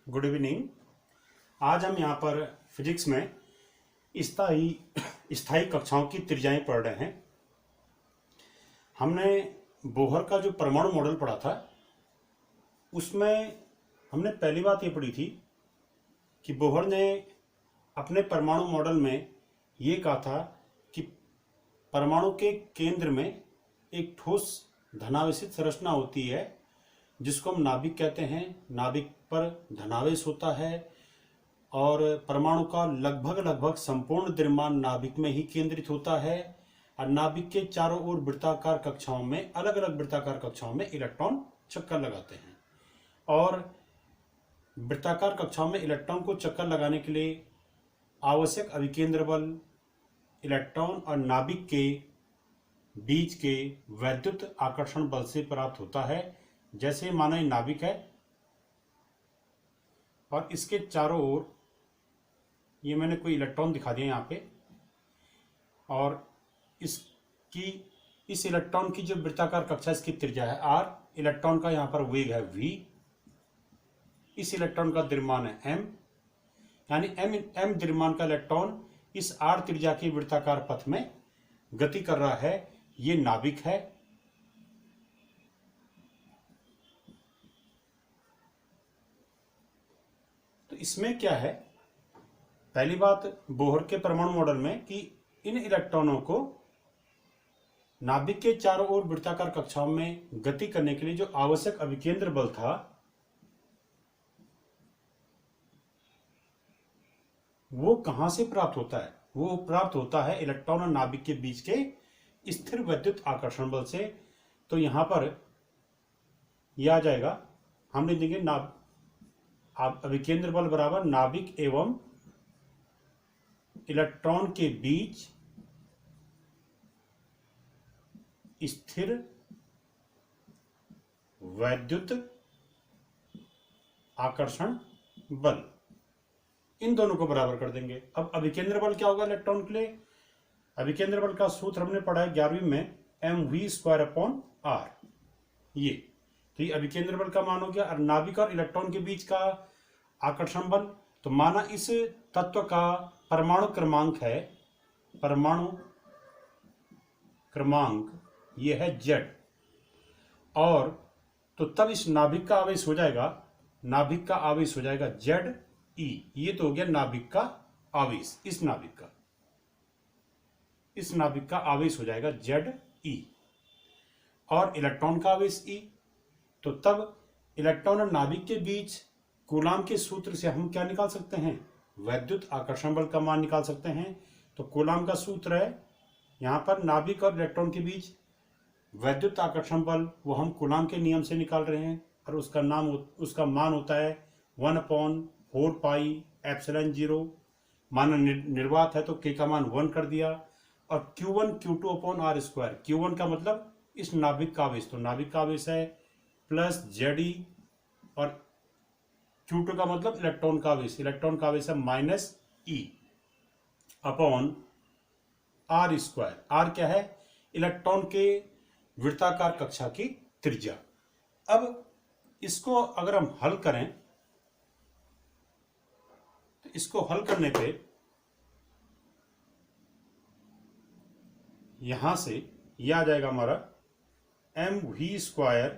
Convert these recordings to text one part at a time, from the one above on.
Good evening. आज हम यहाँ पर फिजिक्स में स्थायी स्थायी कक्षाओं की त्रिज्याएं पढ़ रहे हैं। हमने बोहर का जो परमाणु मॉडल पढ़ा था उसमें हमने पहली बात ये पढ़ी थी कि बोहर ने अपने परमाणु मॉडल में ये कहा था कि परमाणु के केंद्र में एक ठोस धनावेशित संरचना होती है जिसको हम नाभिक कहते हैं। नाभिक पर धनावेश होता है और परमाणु का लगभग संपूर्ण द्रव्यमान नाभिक में ही केंद्रित होता है और नाभिक के चारों ओर वृत्ताकार कक्षाओं में अलग अलग वृत्ताकार कक्षाओं में इलेक्ट्रॉन चक्कर लगाते हैं और वृत्ताकार कक्षाओं में इलेक्ट्रॉन को चक्कर लगाने के लिए आवश्यक अभिकेंद्र बल इलेक्ट्रॉन और नाभिक के बीच के वैद्युत आकर्षण बल से प्राप्त होता है। जैसे माना ये नाभिक है और इसके चारों ओर ये मैंने कोई इलेक्ट्रॉन दिखा दिया यहाँ पे और इस इलेक्ट्रॉन की जो वृत्ताकार कक्षा इसकी त्रिज्या है r, इलेक्ट्रॉन का यहाँ पर वेग है v, इस इलेक्ट्रॉन का द्रव्यमान है m, यानी m द्रव्यमान का इलेक्ट्रॉन इस r त्रिज्या के वृत्ताकार पथ में गति कर रहा है। ये नाभिक है। तो इसमें क्या है, पहली बात बोहर के परमाणु मॉडल में कि इन इलेक्ट्रॉनों को नाभिक के चारों ओर वृत्ताकार कक्षाओं में गति करने के लिए जो आवश्यक अभिकेंद्र बल था वो कहां से प्राप्त होता है? वो प्राप्त होता है इलेक्ट्रॉन और नाभिक के बीच के स्थिर वैद्युत आकर्षण बल से। तो यहां पर यह आ जाएगा, हम लिख देंगे अभिकेंद्र बल बराबर नाभिक एवं इलेक्ट्रॉन के बीच स्थिर वैद्युत आकर्षण बल, इन दोनों को बराबर कर देंगे। अब अभिकेंद्र बल क्या होगा इलेक्ट्रॉन के लिए? अभिकेंद्र बल का सूत्र हमने पढ़ा है 11वीं में, mv²/r। ये तो ये अभिकेंद्र बल का मान हो गया। और नाभिक और इलेक्ट्रॉन के बीच का आकर्षण बल, तो माना इस तत्व का परमाणु क्रमांक है, परमाणु क्रमांक ये है Z, और तो तब इस नाभिक का आवेश हो जाएगा, नाभिक का आवेश हो जाएगा ZE। ये तो हो गया नाभिक का आवेश, इस नाभिक का आवेश हो जाएगा ZE, और इलेक्ट्रॉन का आवेश E। तो तब इलेक्ट्रॉन और नाभिक के बीच कूलाम के सूत्र से हम क्या निकाल सकते हैं? वैद्युत आकर्षण बल का मान निकाल सकते हैं। तो कूलाम का सूत्र है, यहाँ पर नाभिक और इलेक्ट्रॉन के बीच वैद्युत आकर्षण बल वो हम कूलाम के नियम से निकाल रहे हैं और उसका मान होता है 1/4πε0। माना निर्वात है तो k का मान 1 कर दिया, और Q1 Q2/r²। Q1 का मतलब इस नाभिक का आवेश, तो नाभिक का आवेश है प्लस ZE, और Q2 का मतलब इलेक्ट्रॉन का आवेश, इलेक्ट्रॉन का आवेश है -E/r²। r क्या है? इलेक्ट्रॉन के वृत्ताकार कक्षा की त्रिज्या। अब इसको अगर हम हल करें तो इसको हल करने पे यहां से यह आ जाएगा हमारा mv²/r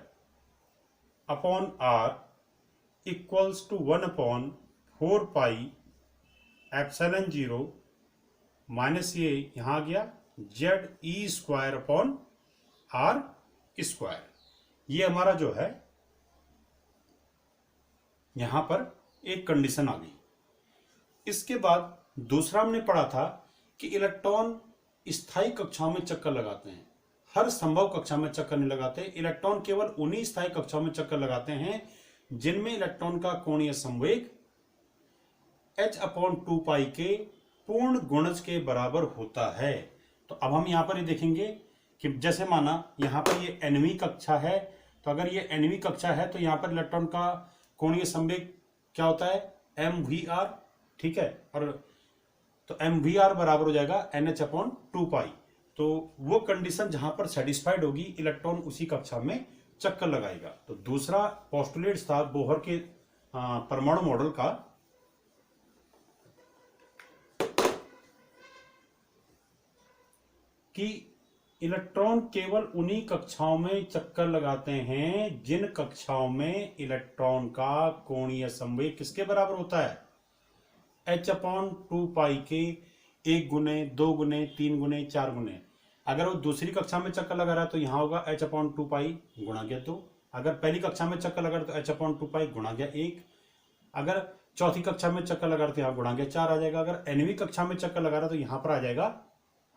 इक्वल्स टू 1/4πε0 माइनस ये यहां आ गया ZE²/r²। ये हमारा जो है यहां पर एक कंडीशन आ गई। इसके बाद दूसरा हमने पढ़ा था कि इलेक्ट्रॉन स्थायी कक्षाओं में चक्कर लगाते हैं, हर संभव कक्षा में चक्कर नहीं लगाते। इलेक्ट्रॉन केवल उन्हीं स्थायी कक्षाओं में चक्कर लगाते हैं जिनमें इलेक्ट्रॉन का कोणीय संवेग h/2π के पूर्ण गुणज के बराबर होता है। तो अब हम यहां पर ये देखेंगे कि जैसे माना यहां पर ये nवीं कक्षा है, तो अगर ये nवीं कक्षा है तो यहां पर इलेक्ट्रॉन का कोणीय संवेग क्या होता है? mvr, ठीक है। और तो mvr बराबर हो जाएगा nh/2π। तो वो कंडीशन जहां पर सेटिस्फाइड होगी इलेक्ट्रॉन उसी कक्षा में चक्कर लगाएगा। तो दूसरा पोस्टुलेट था बोहर के परमाणु मॉडल का कि इलेक्ट्रॉन केवल उन्हीं कक्षाओं में चक्कर लगाते हैं जिन कक्षाओं में इलेक्ट्रॉन का कोणीय संवेग किसके बराबर होता है, h/2 के 1 गुने 2 गुने 3 गुने 4 गुने। अगर वो दूसरी कक्षा में चक्कर लगा रहा है तो यहाँ होगा h/2 गुणा गया 2। अगर पहली कक्षा में चक्कर लगा रहा है तो h/2 गुणा गया 1। अगर चौथी कक्षा में चक्कर लगा रहा है तो यहाँ गुणा गया 4 आ जाएगा। अगर nवीं कक्षा में चक्कर लगा रहा है तो यहाँ पर आ जाएगा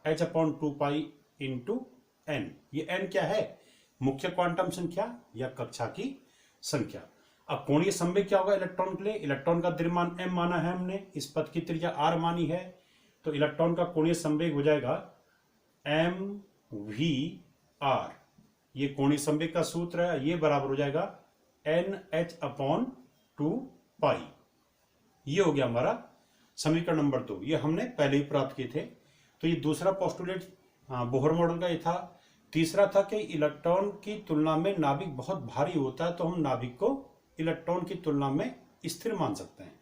h/2 इंटू n। ये n क्या है, मुख्य क्वांटम संख्या या कक्षा की संख्या। अब कोणीय संवेग क्या होगा इलेक्ट्रॉन के लिए, इलेक्ट्रॉन का द्रव्यमान m माना है हमने, इस पथ की त्रिज्या r मानी है, तो इलेक्ट्रॉन का कोणीय संवेग हो जाएगा mv/r। ये कोणीय संवेग का सूत्र है, ये बराबर हो जाएगा nh/2 ये हो गया हमारा समीकरण नंबर 2। ये हमने पहले ही प्राप्त किए थे। तो ये दूसरा पोस्टुलेट बोहर मॉडल का ये था। तीसरा था कि इलेक्ट्रॉन की तुलना में नाभिक बहुत भारी होता है तो हम नाभिक को इलेक्ट्रॉन की तुलना में स्थिर मान सकते हैं।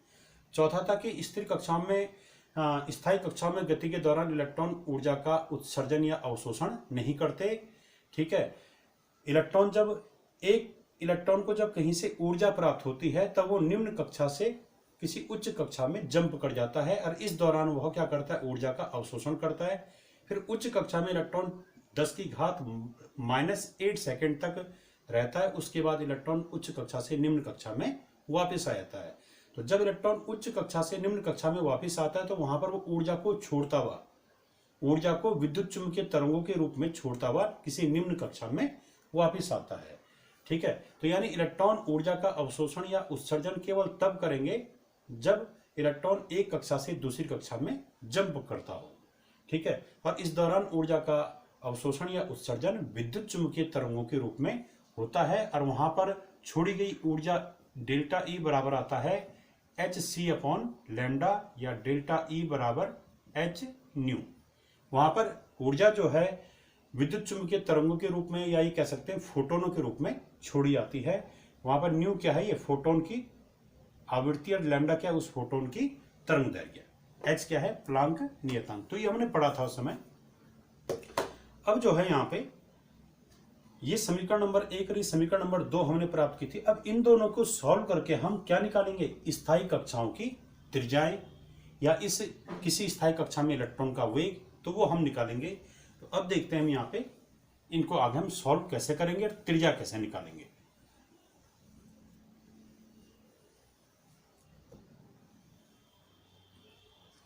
चौथा था कि स्थिर कक्षाओं में स्थायी कक्षाओं में गति के दौरान इलेक्ट्रॉन ऊर्जा का उत्सर्जन या अवशोषण नहीं करते। ठीक है, एक इलेक्ट्रॉन को जब कहीं से ऊर्जा प्राप्त होती है तब वो निम्न कक्षा से किसी उच्च कक्षा में जंप कर जाता है और इस दौरान वह क्या करता है, ऊर्जा का अवशोषण करता है। फिर उच्च कक्षा में इलेक्ट्रॉन 10⁻⁻⁸ सेकंड तक रहता है। उसके बाद इलेक्ट्रॉन उच्च कक्षा से निम्न कक्षा में वापस आ जाता है। तो जब इलेक्ट्रॉन उच्च कक्षा से निम्न कक्षा में वापस आता है तो वहां पर वो ऊर्जा को छोड़ता हुआ, ऊर्जा को विद्युत चुंबकीय तरंगों के रूप में छोड़ता हुआ किसी निम्न कक्षा में वापस आता है। ठीक है, तो यानी इलेक्ट्रॉन ऊर्जा का अवशोषण या उत्सर्जन केवल तब करेंगे जब इलेक्ट्रॉन एक कक्षा से दूसरी कक्षा में जंप करता हो। ठीक है, और इस दौरान ऊर्जा का अवशोषण या उत्सर्जन विद्युत चुंबकीय तरंगों के रूप में होता है और वहां पर छोड़ी गई ऊर्जा डेल्टा ई बराबर आता है hc/λ या डेल्टा ई बराबर hν। वहां पर ऊर्जा जो है विद्युत चुंबकीय तरंगों के रूप में या ये कह सकते हैं फोटोनों के रूप में छोड़ी जाती है। वहां पर न्यू क्या है, ये फोटोन की आवृत्ति और लैम्डा क्या है, उस फोटोन की तरंग दैर्घ्य। h क्या है, प्लांक नियतांक। तो ये हमने पढ़ा था उस समय। अब जो है यहाँ पे ये समीकरण नंबर 1 और ये समीकरण नंबर 2 हमने प्राप्त की थी। अब इन दोनों को सॉल्व करके हम क्या निकालेंगे, स्थायी कक्षाओं की त्रिज्याएं या इस किसी स्थायी कक्षा में इलेक्ट्रॉन का वेग, तो वो हम निकालेंगे। तो अब देखते हैं हम यहाँ पे इनको आगे हम सॉल्व कैसे करेंगे और त्रिज्या कैसे निकालेंगे।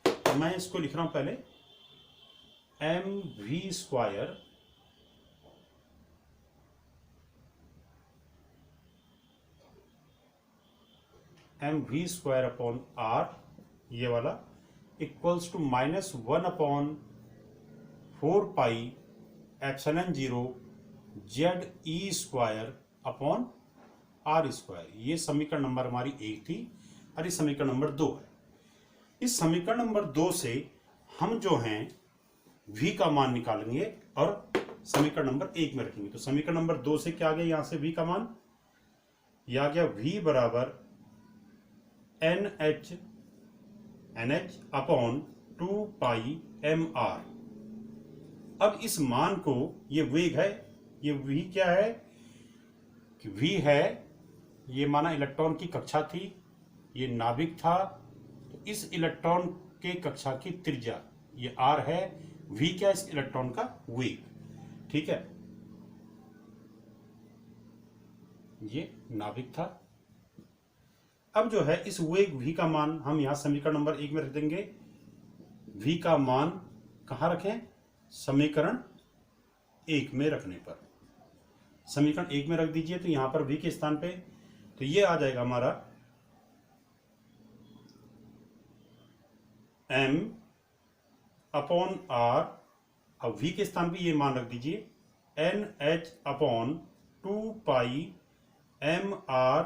तो मैं इसको लिख रहा हूं पहले mv² अपॉन r ये वाला equals to -1/4πε0 ZE² upon r²। ये समीकरण नंबर हमारी 1 थी और ये समीकरण नंबर 2 है। इस समीकरण नंबर 2 से हम जो हैं v का मान निकालेंगे और समीकरण नंबर 1 में रखेंगे। तो समीकरण नंबर 2 से क्या आ गया, यहां से v का मान ये आ गया v बराबर NH अपॉन 2πmr। अब इस मान को, ये वेग है, ये v क्या है कि v है, ये माना इलेक्ट्रॉन की कक्षा थी, ये नाभिक था, तो इस इलेक्ट्रॉन के कक्षा की त्रिज्या ये r है, v क्या है, इस इलेक्ट्रॉन का वेग। ठीक है, ये नाभिक था। अब जो है इस वेग v का मान हम यहां समीकरण नंबर 1 में रख देंगे। v का मान कहां रखें, समीकरण 1 में रखने पर, समीकरण 1 में रख दीजिए। तो यहां पर v के स्थान पे तो ये आ जाएगा हमारा m अपॉन r। अब v के स्थान पे ये मान रख दीजिए NH अपॉन 2πmr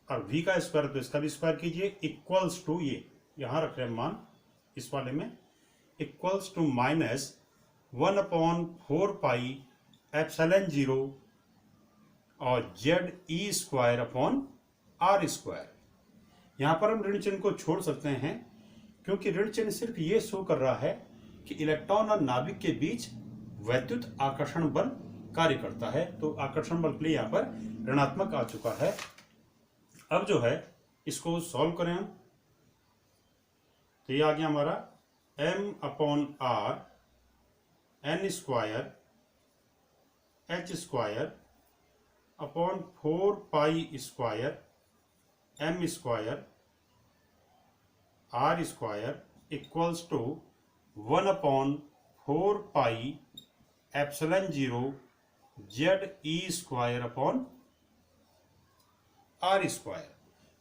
और v का स्क्वायर तो इसका भी स्क्वायर कीजिए, इक्वल्स टू, ये यहां रख रहे हैं मान इस वाले में, इक्वल्स टू -1/4πε0 और ZE² अपॉन r²। यहाँ पर हम ऋण चिन्ह को छोड़ सकते हैं, क्योंकि ऋण चिन्ह सिर्फ ये शो कर रहा है कि इलेक्ट्रॉन और नाभिक के बीच वैद्युत आकर्षण बल कार्य करता है। तो आकर्षण बल के लिए यहाँ पर ऋणात्मक आ चुका है। अब जो है इसको सॉल्व करें हम, तो ये आ गया हमारा m/r n square h square upon 4 square m square r square equals to 1/4 epsilon 0 ZE square upon r square.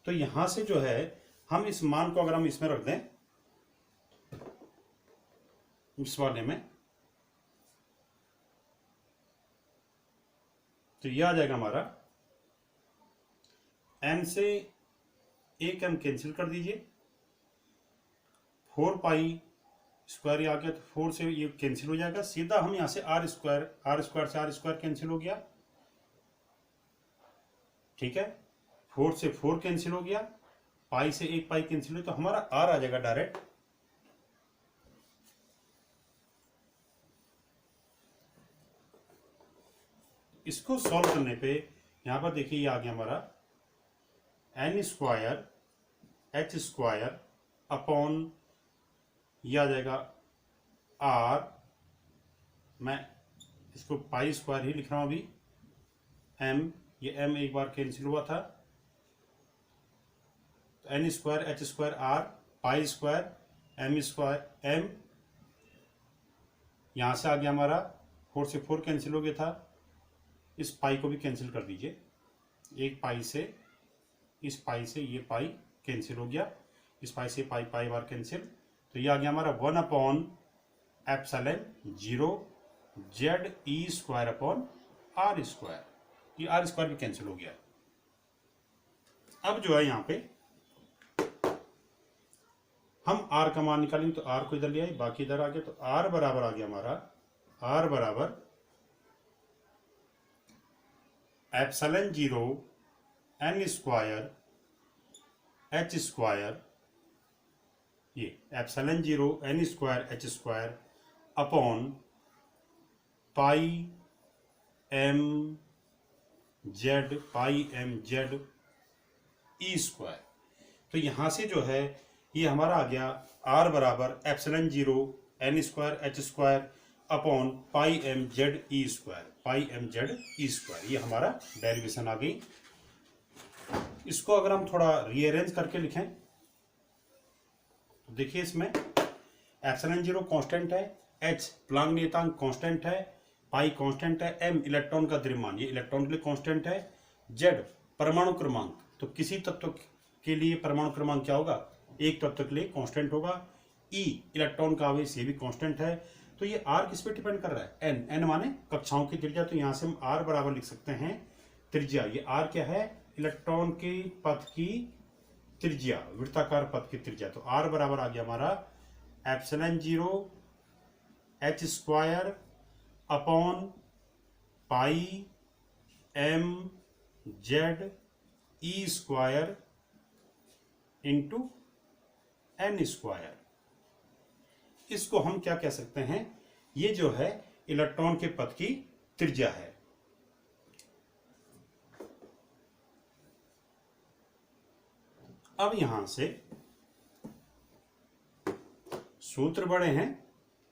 तो यहां से जो है हम इस मान को अगर हम इसमें रख दें, इस वाले में, तो यह आ जाएगा हमारा, m से एक m कैंसिल कर दीजिए, 4 स्क्वायर आ गया, तो 4 से ये कैंसिल हो जाएगा। सीधा हम यहां से r स्क्वायर से r स्क्वायर कैंसिल हो गया, ठीक है। 4 से 4 कैंसिल हो गया, पाई से एक पाई कैंसिल हो, तो हमारा r आ जाएगा डायरेक्ट। इसको सॉल्व करने पे यहां पर देखिए ये आ गया हमारा n square h square upon, ये आ जाएगा r, मैं इसको पाई स्क्वायर ही लिख रहा हूं अभी, m, ये m एक बार कैंसिल हुआ था, तो n square h square r pi square m square m, यहां से आ गया हमारा 4 से 4 कैंसिल हो गया था, इस पाई को भी कैंसिल कर दीजिए, एक पाई से इस पाई से ये पाई कैंसिल हो गया, इस पाई से पाई बार कैंसिल, तो ये आ गया हमारा 1/एप्सिलॉन 0 ZE square upon r square, ये r स्क्वायर भी कैंसिल हो गया। अब जो है यहाँ पे हम r का मान निकालेंगे, तो r को इधर ले आए, बाकी इधर आ गया, तो r बराबर आ गया हमारा, r बराबर epsilon 0 n square h square, ये epsilon 0 n square h square upon pi m z e square. तो यहां से जो है ये हमारा आ गया r बराबर epsilon 0 n square h square upon pi m z e square, pi m z e square, ये हमारा डेरिवेशन आ गई। इसको अगर हम थोड़ा रीअरेंज करके लिखें, तो देखिए इसमें एप्सिलॉन 0 कांस्टेंट है, h प्लांक नियतांक कांस्टेंट है, पाई कांस्टेंट है, m इलेक्ट्रॉन का द्रव्यमान, ये इलेक्ट्रॉन के लिए कांस्टेंट है, z परमाणु क्रमांक, तो किसी तत्व के लिए परमाणु क्रमांक क्या होगा, एक तत्व के लिए कांस्टेंट होगा, e इलेक्ट्रॉन का आवेश, ये भी कांस्टेंट है। तो ये r किस पे डिपेंड कर रहा है, n माने कक्षाओं की त्रिज्या, तो यहां से हम r बराबर लिख सकते हैं त्रिज्या, ये r क्या है, इलेक्ट्रॉन के पथ की त्रिज्या, वृत्ताकार पथ की त्रिज्या, तो r बराबर आ गया हमारा epsilon 0 h square upon pi m z e square into n square. इसको हम क्या कह सकते हैं, ये जो है इलेक्ट्रॉन के पथ की त्रिज्या है। अब यहां से सूत्र बड़े हैं,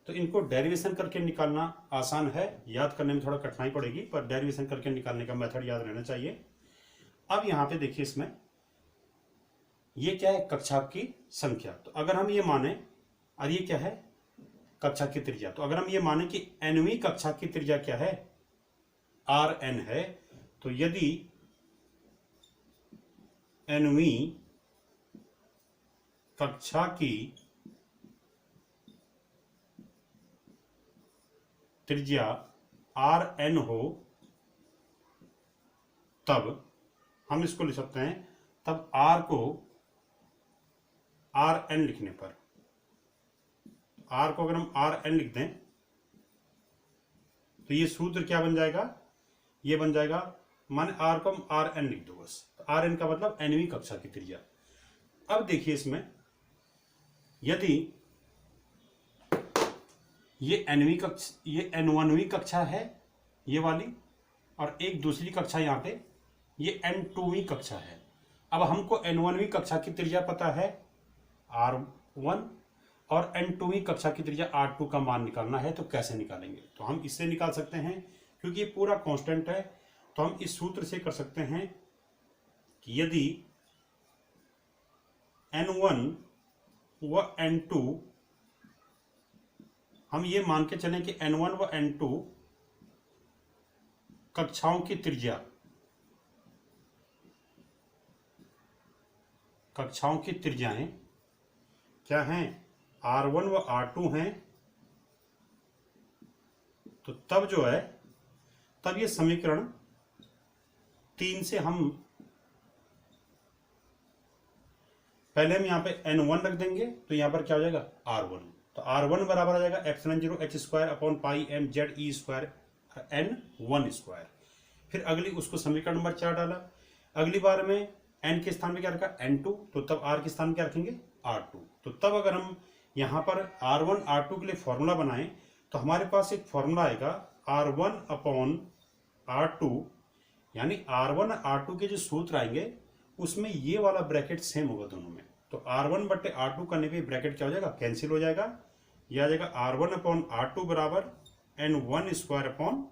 तो इनको डेरिवेशन करके निकालना आसान है, याद करने में थोड़ा कठिनाई पड़ेगी, पर डेरिवेशन करके निकालने का मेथड याद रहना चाहिए। अब यहां पे देखिए इसमें ये क्या है, कक्षा की संख्या, तो अगर हम ये माने, और ये क्या है, कक्षा की त्रिज्या, तो अगर हम ये माने कि nवीं कक्षा की त्रिज्या क्या है, Rn है, तो यदि nवीं कक्षा की त्रिज्या Rn हो, तब हम इसको लिख सकते हैं, तब R को Rn लिखने पर, R को अगर हम Rn लिख दें, तो ये सूत्र क्या बन जाएगा, ये बन जाएगा, माने R को हम Rn लिख दो बस, तो Rn का मतलब nवीं कक्षा की त्रिज्या। अब देखिए इसमें यदि ये N1वीं कक्षा है ये वाली, और एक दूसरी कक्षा यहाँ पे ये N2वीं कक्षा है। अब हमको N1वीं कक्षा की त्रिज्या पता है R1 और N2वीं कक्षा की त्रिज्या R2 का मान निकालना है। तो कैसे निकालेंगे? तो हम इससे निकाल सकते हैं, क्योंकि ये पूरा कांस्टेंट है। तो हम इस सूत्र से कर सकते हैं कि यदि N1 व N2, हम ये मान के चलें कि N1 व N2 कक्षाओं की त्रिज्या, कक्षाओं की त्रिज्याएं क्या हैं? R1 व R2 हैं। तो तब जो है, तब ये समीकरण 3 से हम पहले हम यहाँ पे N1 रख देंगे, तो यहाँ पर क्या हो जाएगा? R1। तो R1 बराबर आ जाएगा ε0 h square upon pi m Z E square N1 square. फिर अगली उसको समीकरण नंबर 4 डाला। अगली बार में n के स्थान पे क्या रखा? N2। तो तब r के स्थान पे क्या रखेंगे? R2। तो तब अगर हम यहाँ पर R1 R2 के लिए फॉर्मूला बनाएं तो हमारे पास एक फॉर्मूला आएगा R1 अपॉन R2, यानी R1 R2 के जो सूत्र आएंगे उसमें ये वाला ब्रैकेट सेम होगा दोनों में। तो R1 बटे R2 करने पे ब्रैकेट क्या हो जाएगा? कैंसिल हो जाएगा। यह आ जाएगा R1 अपॉन R2 बराबर N1 square upon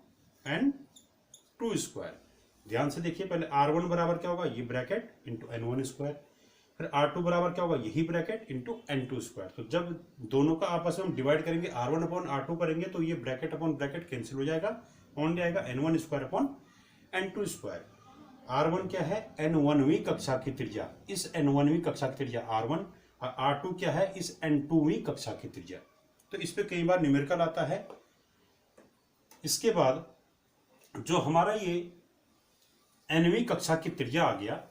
N2 square. ध्यान से देखिए, पहले R1 बराबर क्या होगा? ये ब्रैकेट इंटू N1 स्क्वायर। फिर R2 बराबर क्या होगा? यही ब्रैकेट इंटू N2 स्क्वायर। तो जब दोनों का आपस में हम डिवाइड करेंगे, R1 अपॉन R2 करेंगे, तो ये ब्रैकेट अपॉन ब्रैकेट कैंसिल हो जाएगा। ओनली आएगा N1 square upon N2 square. R1 क्या है? N1वीं कक्षा की त्रिज्या। इस N1वीं कक्षा की त्रिज्या R1, और R2 क्या है? इस N2वीं कक्षा की त्रिज्या। तो इस पे कई बार न्यूमेरिकल आता है। इसके बाद जो हमारा ये nवीं कक्षा की त्रिज्या आ गया,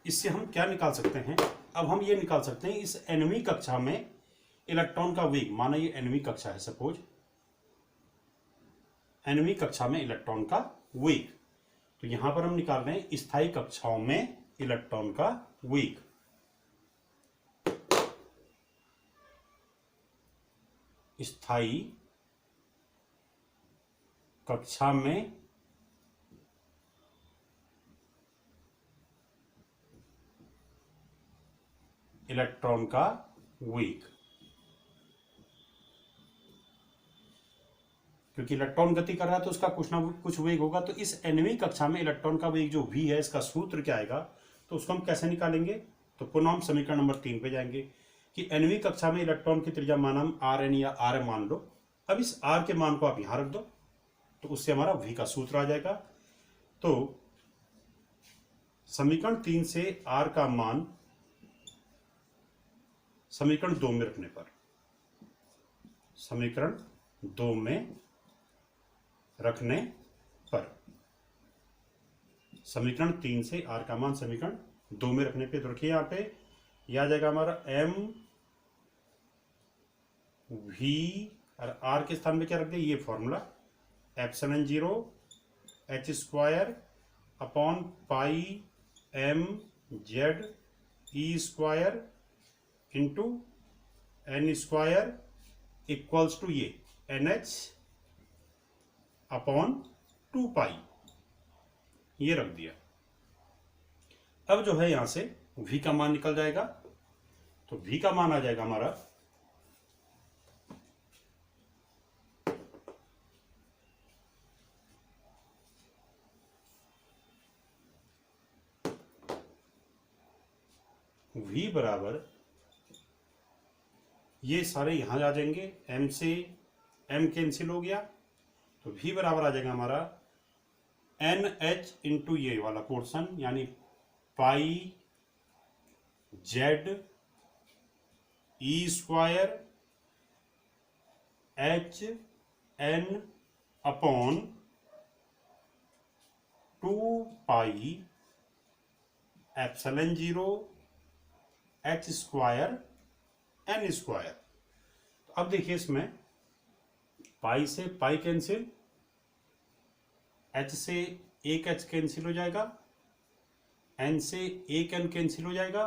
इससे हम क्या निकाल सकते हैं? अब हम ये निकाल सकते हैं इस nवीं कक्षा में इलेक्ट्रॉन का वेग। माना ये nवीं कक्षा है, सपोज nवीं कक्षा में इलेक्ट्रॉन का वेग। तो यहां पर हम निकाल रहे हैं स्थायी कक्षाओं में इलेक्ट्रॉन का वेग। स्थायी कक्षा में इलेक्ट्रॉन का वेग, क्योंकि इलेक्ट्रॉन गति कर रहा है तो उसका कुछ ना कुछ वेग होगा। तो इस nवीं कक्षा में इलेक्ट्रॉन का वेग जो v है, इसका सूत्र क्या आएगा? तो उसको हम कैसे निकालेंगे? तो पुनः हम समीकरण नंबर 3 पे जाएंगे कि nवीं कक्षा में इलेक्ट्रॉन की त्रिज्या मान हम Rn या Rm मान लो। अब इस R के मान को आप यहां रख दो, तो उससे हमारा v का सूत्र आ जाएगा। तो समीकरण 3 से R का मान समीकरण 2 में रखने पर, समीकरण 2 में रखने पर, समीकरण 3 से R का मान समीकरण 2 में रखने पे, तो रखिए यहाँ पे यह आ जाएगा हमारा m v, और R के स्थान में क्या रख दिया? ये formula ε0 h square upon pi m Z E square into n square equals to ये NH अपॉन 2 पाई, ये रख दिया। अब जो है यहां से v का मान निकल जाएगा। तो v का मान आ जाएगा हमारा v बराबर, ये सारे यहां आ जाएंगे, m से m कैंसिल हो गया, तो v बराबर आ जाएगा हमारा NH इंटू ये वाला पोर्शन, यानी पाई Z E square H N upon 2 पाई ε0 h स्क्वायर n स्क्वायर। अब देखिए इसमें पाई से पाई कैंसिल, h से एक h कैंसिल हो जाएगा, n से एक n कैंसिल हो जाएगा,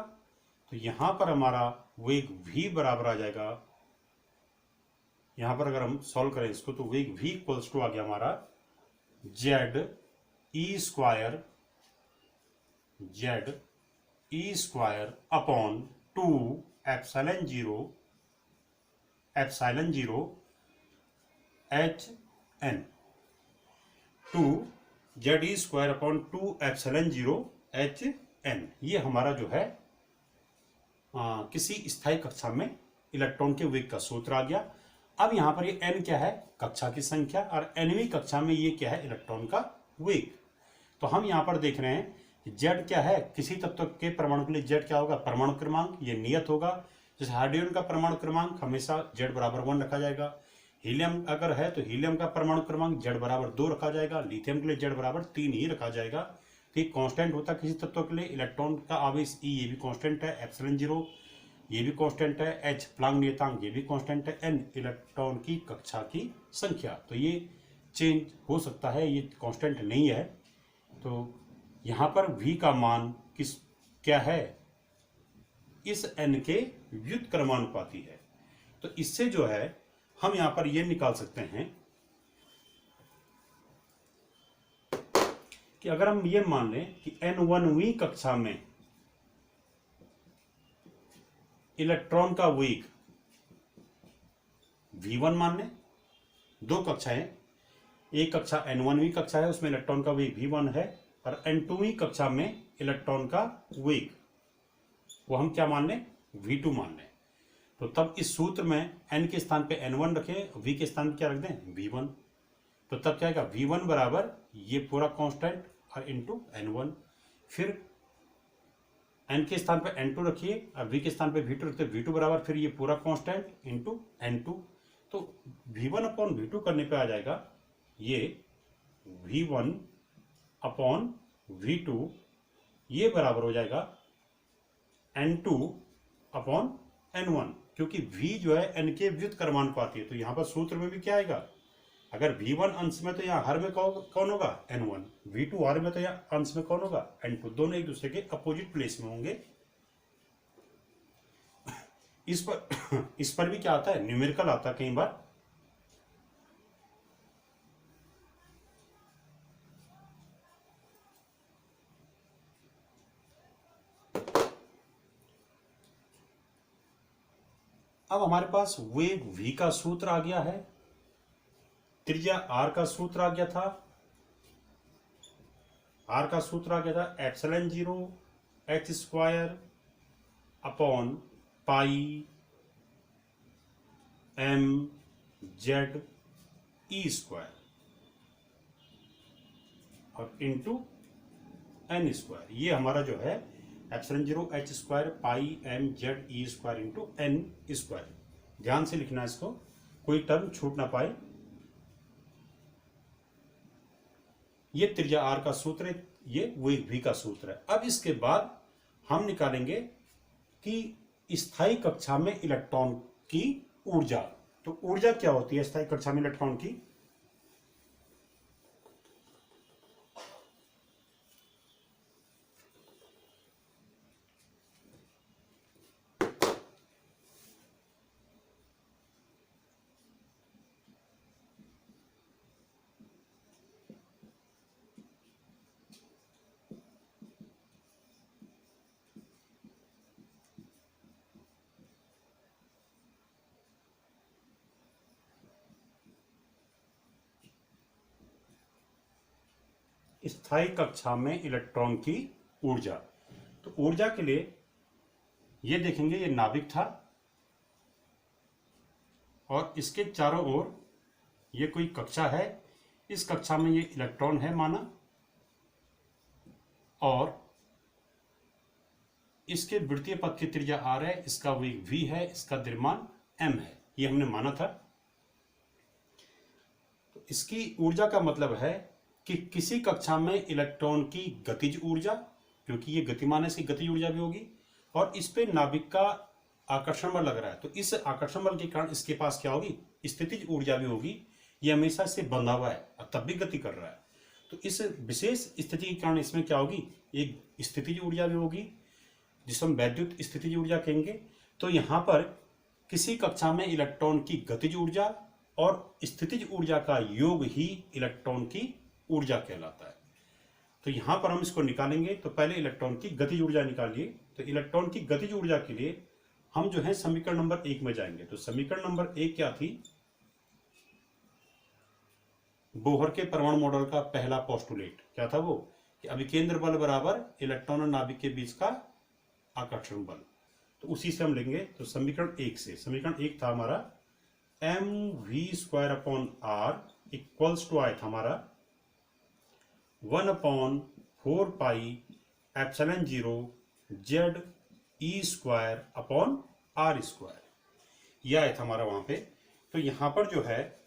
तो यहां पर हमारा वेग v बराबर आ जाएगा, यहां पर अगर हम सॉल्व करें इसको तो वेग v इक्वल्स टू आ गया हमारा z square upon 2 epsilon zero H N, 2 z square upon 2 epsilon zero H N. ये हमारा जो है किसी स्थायी कक्षा में इलेक्ट्रॉन के वेग का सूत्र आ गया। अब यहाँ पर ये n क्या है, कक्षा की संख्या, और nवीं कक्षा में ये क्या है, इलेक्ट्रॉन का वेग। तो हम यहाँ पर देख रहे हैं कि z क्या है, किसी तत्व के परमाणु के लिए z क्या होगा, परमाणु क्रमांक, ये नियत होगा। जैसे हाइड्रोजन का परमाणु क्रमांक हमेशा z बराबर 1 रखा जाएगा। हीलियम अगर है तो हीलियम का परमाणु क्रमांक z बराबर 2 रखा जाएगा। लिथियम के लिए z बराबर 3 ही रखा जाएगा। तो ये कांस्टेंट होता है किसी तत्व के लिए। इलेक्ट्रॉन का आवेश E ये भी कांस्टेंट है, एप्सिलॉन जीरो ये भी कांस्टेंट है, H प्लांक नियतांक ये भी कांस्टेंट है, n इलेक्ट्रॉन की कक्षा की संख्या। तो ये चेंज हो सकता है, ये कांस्टेंट नहीं है। तो यहाँ पर v का मान क्या है, इस n के व्युत्क्रमानुपाती है। तो इससे जो है हम यहाँ पर ये निकाल सकते हैं कि अगर हम ये मान लें कि n1वीं कक्षा में इलेक्ट्रॉन का वेग v1 मान लें, दो कक्षाएं, एक कक्षा n1वीं कक्षा है उसमें इलेक्ट्रॉन का वेग v1 है, और n2वीं कक्षा में इलेक्ट्रॉन का वेग वो हम क्या मान लें, v2 मान लें। तो तब इस सूत्र में n के स्थान पे n1 रखें, v के स्थान पे क्या रख दें, v1। तो तब क्या आएगा, v1 बराबर ये पूरा कांस्टेंट और इंटू n1। फिर n के स्थान पे n2 रखिए और v के स्थान पे v2 रखते, v2 बराबर फिर ये पूरा कांस्टेंट इंटू n2। तो v1 अपॉन v2 करने पे आ जाएगा ये v1 अपॉन v2, ये बराबर हो जाएगा n2 अपॉन n1, क्योंकि v जो है n के व्युत्क्रमानुपाती है। तो यहाँ पर सूत्र में भी क्या आएगा, अगर v1 अंश में तो यहाँ हर में कौन होगा, n1, v2 हर में तो यहाँ अंश में कौन होगा, n2, दोनों एक दूसरे के अपोजिट प्लेस में होंगे। इस पर भी क्या आता है, न्यूमेरिकल आता है कई बार। अब हमारे पास वेग v का सूत्र आ गया है, त्रिज्या r का सूत्र आ गया था, r का सूत्र आ गया था epsilon zero h square upon pi m z e square और इंटू n स्क्वायर। ये हमारा जो है epsilon zero h square pi m z e square into n square. ध्यान से लिखना इसको, कोई टर्म छूट ना पाए। ये त्रिज्या r का सूत्र है, ये वेग v का सूत्र है। अब इसके बाद हम निकालेंगे कि स्थायी कक्षा में इलेक्ट्रॉन की ऊर्जा। तो ऊर्जा क्या होती है स्थायी कक्षा में इलेक्ट्रॉन की, स्थायी कक्षा में इलेक्ट्रॉन की ऊर्जा। तो ऊर्जा के लिए ये देखेंगे, ये नाभिक था और इसके चारों ओर ये कोई कक्षा है, इस कक्षा में ये इलेक्ट्रॉन है माना, और इसके वृत्तीय पथ की त्रिज्या r है, इसका वेग v है, इसका द्रव्यमान m है, ये हमने माना था। तो इसकी ऊर्जा का मतलब है कि किसी कक्षा में इलेक्ट्रॉन की गतिज ऊर्जा, क्योंकि ये गतिमान है इसकी गतिज ऊर्जा भी होगी, और इस पे नाभिक का आकर्षण बल लग रहा है, तो इस आकर्षण बल के कारण इसके पास क्या होगी, स्थितिज ऊर्जा भी होगी। ये हमेशा इससे बंधा हुआ है और तब भी गति कर रहा है, तो इस विशेष स्थिति के कारण इसमें क्या होगी, एक स्थितिज ऊर्जा भी होगी जिसे हम वैद्युत स्थितिज ऊर्जा कहेंगे। तो यहाँ पर किसी कक्षा में इलेक्ट्रॉन की गतिज ऊर्जा और स्थितिज ऊर्जा का योग ही इलेक्ट्रॉन की ऊर्जा कहलाता है। तो यहाँ पर हम इसको निकालेंगे। तो पहले इलेक्ट्रॉन की गतिज ऊर्जा निकालिए। तो इलेक्ट्रॉन की गतिज ऊर्जा के लिए हम जो है समीकरण नंबर 1 में जाएंगे। तो समीकरण नंबर 1 क्या थी? बोहर के परमाणु मॉडल का पहला पोस्टुलेट क्या था वो? कि अभिकेंद्र बल बराबर इलेक्ट्रॉन और नाभिक के बीच का आकर्षण बल। तो उसी से हम लेंगे। तो समीकरण 1 से, समीकरण 1 था हमारा mv² इक्वल्स टू आया था हमारा 1/4πε0 ZE²/r²। यह आया था हमारा वहां पे। तो यहां पर जो है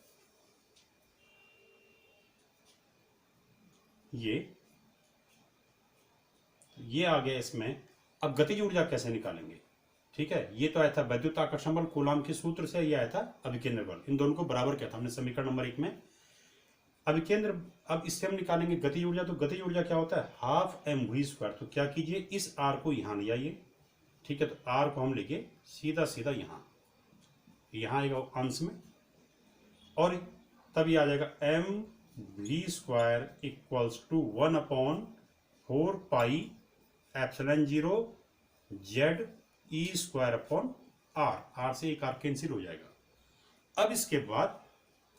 ये आ गया इसमें। अब गतिज ऊर्जा कैसे निकालेंगे? ठीक है, ये तो आया था वैद्युत आकर्षण बल कूलाम के सूत्र से, ये आया था अभिकेंद्र बल। इन दोनों को बराबर किया था हमने समीकरण नंबर 1 में। अभिकेंद्र, अब इससे हम निकालेंगे गतिज ऊर्जा। तो गतिज ऊर्जा क्या होता है? Half mv²। तो क्या कीजिए, इस r को यहां ले आइए। ठीक है, तो r को हम लेके सीधा सीधा यहां आएगा अंश में, और तब ये आ जाएगा mv² equals to 1/4πε0 ZE²/r। r से एक r कैंसिल हो जाएगा। अब इसके बाद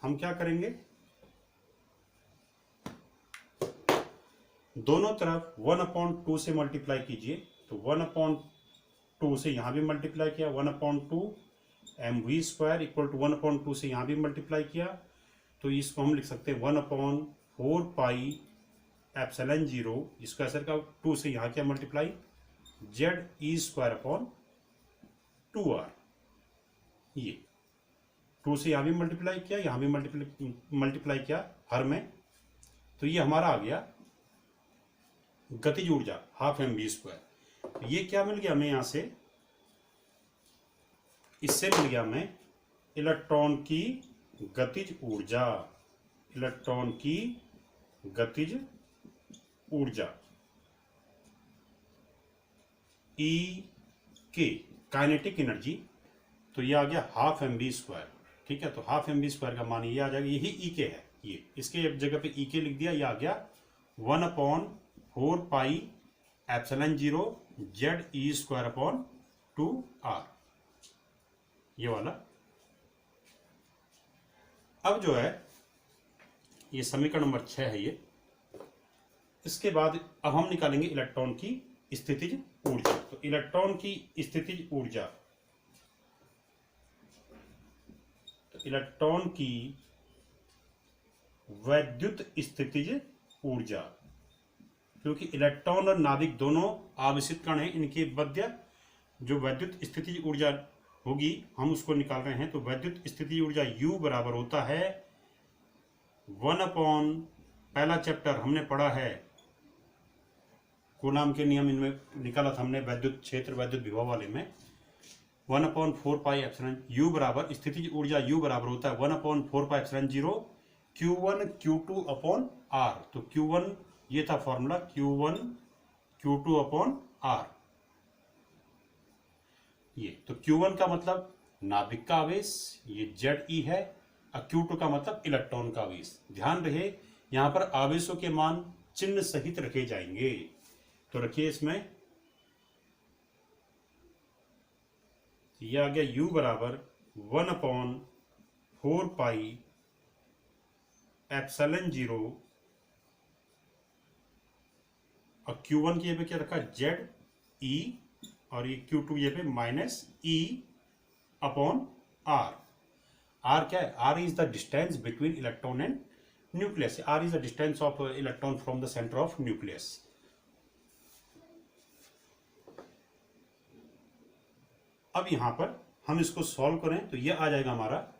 हम क्या करेंगे, दोनों तरफ 1/2 से मल्टीप्लाई कीजिए। तो 1/2 से यहां भी मल्टीप्लाई किया, 1/2 mv² इक्वल टू 1/2 से यहां भी मल्टीप्लाई किया। तो इसको हम लिख सकते हैं 1/4πε0, इसका असर का 2 से यहां क्या मल्टीप्लाई, ZE²/2r। ये 2 से यहां भी मल्टीप्लाई किया, यहां भी मल्टीप्लाई किया हर में। तो ये हमारा आ गया गतिज ऊर्जा हाफ mv²। ये क्या मिल गया हमें यहां से? इससे मिल गया हमें इलेक्ट्रॉन की गतिज ऊर्जा। इलेक्ट्रॉन की गतिज ऊर्जा E के काइनेटिक एनर्जी। तो ये आ गया हाफ mv²। ठीक है, तो हाफ mv² का मान ये आ जाएगा, यही E के है। ये इसके जगह पे E के लिख दिया। ये आ गया 1/4πε0 ZE²/2r, ये वाला। अब जो है ये समीकरण नंबर 6 है ये। इसके बाद अब हम निकालेंगे इलेक्ट्रॉन की स्थितिज ऊर्जा। तो इलेक्ट्रॉन की स्थितिज ऊर्जा, तो इलेक्ट्रॉन की वैद्युत स्थितिज ऊर्जा, क्योंकि इलेक्ट्रॉन और नाभिक दोनों आवेशित कण हैं, इनके मध्य जो वैद्युत स्थितिज ऊर्जा होगी हम उसको निकाल रहे हैं। तो वैद्युत स्थितिज ऊर्जा U बराबर होता है 1/, पहला चैप्टर हमने पढ़ा है कूलाम के नियम, इनमें निकाला था हमने वैद्युत क्षेत्र वैद्युत विभव वाले में। 1/4πε U बराबर स्थितिज ऊर्जा U बराबर होता है 1/4πε0 Q1 Q2/r। तो Q1 ये था फॉर्मूला, Q1 Q2/r। ये तो Q1 का मतलब नाभिक का आवेश, ये ZE है, और Q2 का मतलब इलेक्ट्रॉन का आवेश। ध्यान रहे यहां पर आवेशों के मान चिन्ह सहित रखे जाएंगे। तो रखिए इसमें, यह आ गया U बराबर 1/4πε0, और Q1 की ये पे क्या रखा, ZE, और ये Q2 ये पे -E/r। r क्या है? r is the distance between electron and nucleus. r is the distance of electron from the centre of nucleus. अब यहां पर हम इसको सॉल्व करें तो ये आ जाएगा हमारा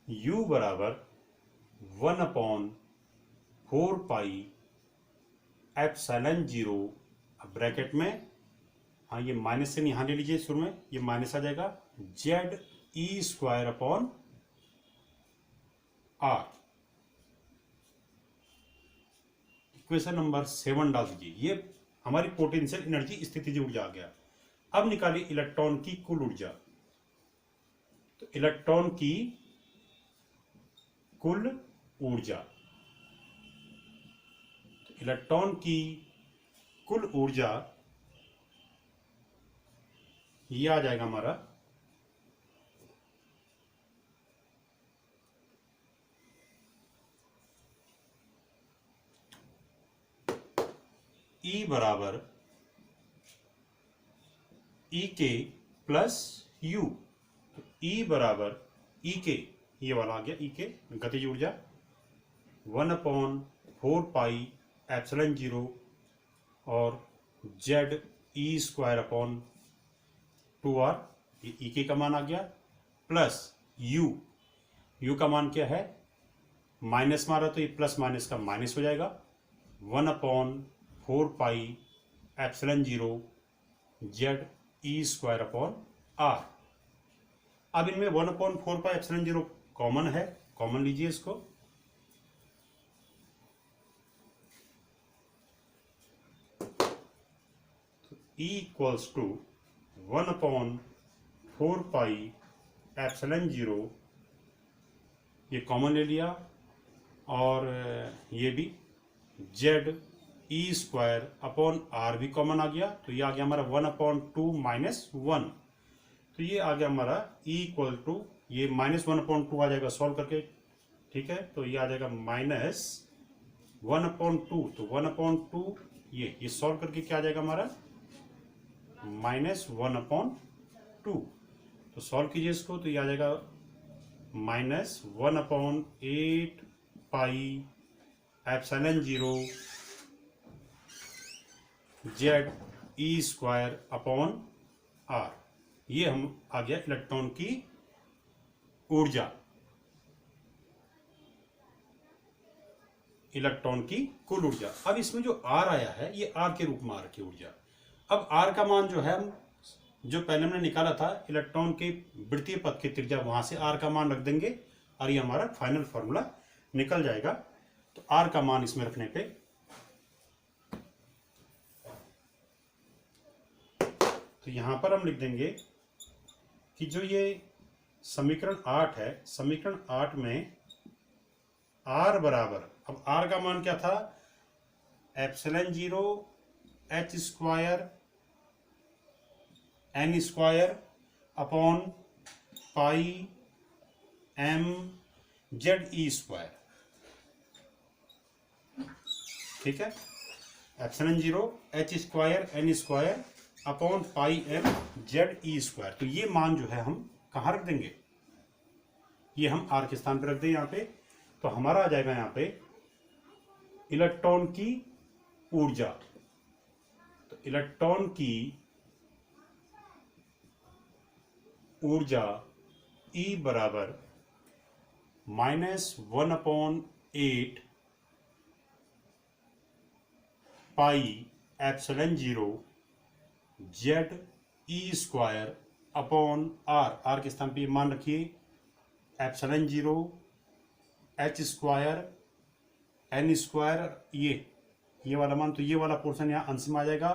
U बराबर 1/4πε0, अब ब्रैकेट में, हाँ ये माइनस से यहां ले लीजिए, शुरू में ये माइनस आ जाएगा, ZE²/2r। आर। इक्वेशन नंबर 7 डाल दीजिए। ये हमारी पोटेंशियल एनर्जी स्थितिज ऊर्जा आ गया। अब निकालिए इलेक्ट्रॉन की कुल ऊर्जा। तो इलेक्ट्रॉन की कुल ऊर्जा, इलेक्ट्रॉन की कुल ऊर्जा ये आ जाएगा हमारा E बराबर ई के प्लस यू। तो E बराबर ई के, ये वाला आ गया ई के गतिज ऊर्जा 1/4πε0 और Z E square upon 2r, ये ई के का मान आ गया, प्लस यू, यू का मान क्या है, माइनस मारा तो ये प्लस माइनस का माइनस हो जाएगा, 1/4πε0 Z E square upon R. अब इनमें 1/4πε0 कॉमन है, कॉमन लीजिए इसको। E इक्वल्स टू 1/4πε0, ये कॉमन ले लिया, और ये भी Z E square upon R भी कॉमन आ गया। तो ये आ गया हमारा 1/2 माइनस 1। तो ये आ गया हमारा E इक्वल टू, ये -1/2 आ जाएगा सॉल्व करके, ठीक है। तो ये आ जाएगा -1/2। तो 1/2 ये सॉल्व करके क्या आ जाएगा हमारा -1/2। तो सॉल्व कीजिए इसको, तो ये आ जाएगा -1/8πε0 Z E square upon R. ये हम आ गया इलेक्ट्रॉन की ऊर्जा, इलेक्ट्रॉन की कुल ऊर्जा। अब इसमें जो आर आया है ये आर के रूप में आ रखी ऊर्जा। अब आर का मान जो है, हम जो पहले हमने निकाला था इलेक्ट्रॉन के वृत्तीय पथ की त्रिज्या, वहां से आर का मान रख देंगे और ये हमारा फाइनल फॉर्मूला निकल जाएगा। तो आर का मान इसमें रखने पे, तो यहां पर हम लिख देंगे कि जो ये समीकरण 8 है, समीकरण 8 में आर बराबर, अब आर का मान क्या था, ε0 H square N square upon pi M Z E square, ठीक है। ε0 H square N square upon pi M Z E square. तो ये मान जो है हम कहाँ रख देंगे, ये हम आर के स्थान पे रख दें यहाँ पे। तो हमारा आ जाएगा यहाँ पे इलेक्ट्रॉन की ऊर्जा। तो इलेक्ट्रॉन की ऊर्जा E बराबर -1/8 πε0 Z E square upon R. R के स्थान पे ये मान रखिए, ε0 एच स्क्वायर एन स्क्वायर, ये वाला मान, तो ये वाला पोर्शन यहाँ अंश में आ जाएगा,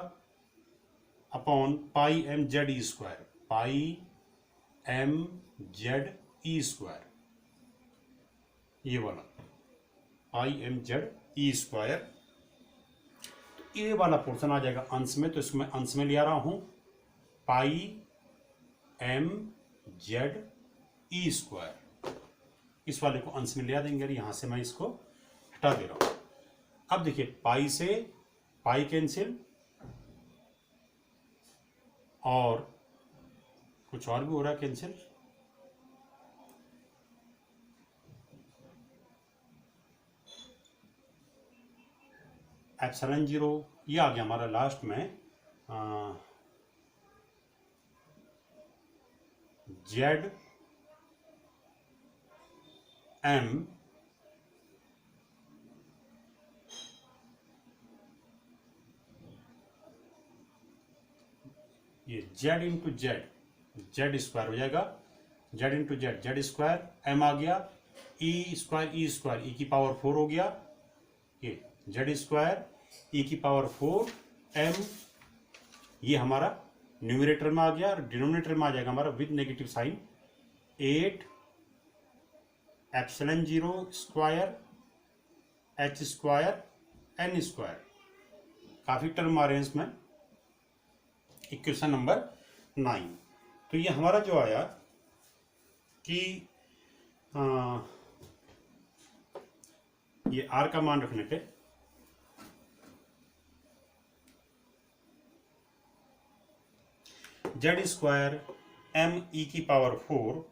upon pi M Z E square, पाई एम जेड ई स्क्वायर, ये वाला पाई एम जेड ई स्क्वायर। ये वाला पोर्शन आ जाएगा अंश में, तो इसमें अंश में ले आ रहा हूं, पाई एम जेड ई स्क्वायर। इस वाले को अंश में ले आ देंगे, यहां से मैं इसको हटा दे रहा हूं। अब देखिए, पाई से पाई कैंसिल, और कुछ और भी हो रहा है कैंसिल, ε0 ये आ गया हमारा लास्ट में, जेड एम ये Z into Z, Z square हो जाएगा, Z into Z, Z square, M आ गया ई की पावर 4 हो गया, ये जेड स्क्वायर ई की पावर 4 एम, ये हमारा न्यूमरेटर में आ गया, और डिनोमिनेटर में आ जाएगा हमारा with negative sign 8 epsilon 0 square H square N square. काफी टर्म आ रहे हैं इसमें। Equation number 9। तो ये हमारा जो आया कि ये आर का मान रखने पे जेड स्क्वायर एम ई की power 4